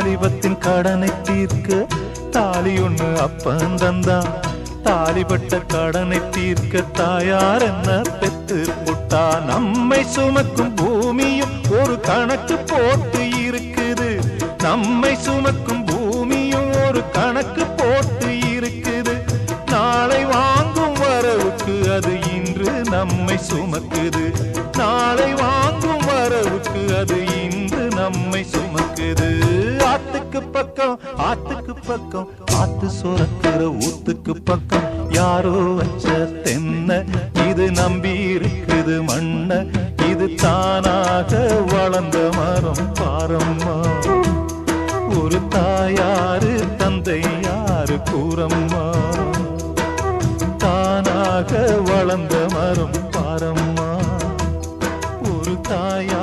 வாலிபத்தின் கடனை தீர்க்க தாலி ஒண்ணு அப்பன் தந்தான். தாலிபட்ட கடனை தீர்க்க தாயார் என்ன பெத்து புட்டா. நம்மை சுமக்கும் பூமியும் ஒரு கணக்கு போட்டு இருக்குது. நம்மை சுமக்கும் பூமியும் ஒரு கணக்கு போட்டு இருக்குது. நாளை வாங்கும் வரவுக்கு அது இன்று நம்மை சுமக்குது. நாளை வாங்கும் வரவுக்கு அது இன்று நம்மை சுமக்குது. ஆத்துக்கு பக்கம் ஆத்துக்கு பக்கம் ஆத்து சுரக்கிற ஊத்துக்கு பக்கம் யாரோ வச்ச தென்ன இது நம்பி இருக்குது மண்ண. இது தானாக வளர்ந்த மரம் பாரம்மா. ஒரு தாயாரு தந்தை யாரு கூறம்மா. தானாக வளர்ந்த மரம் பாரம்மா. ஒரு தாயார்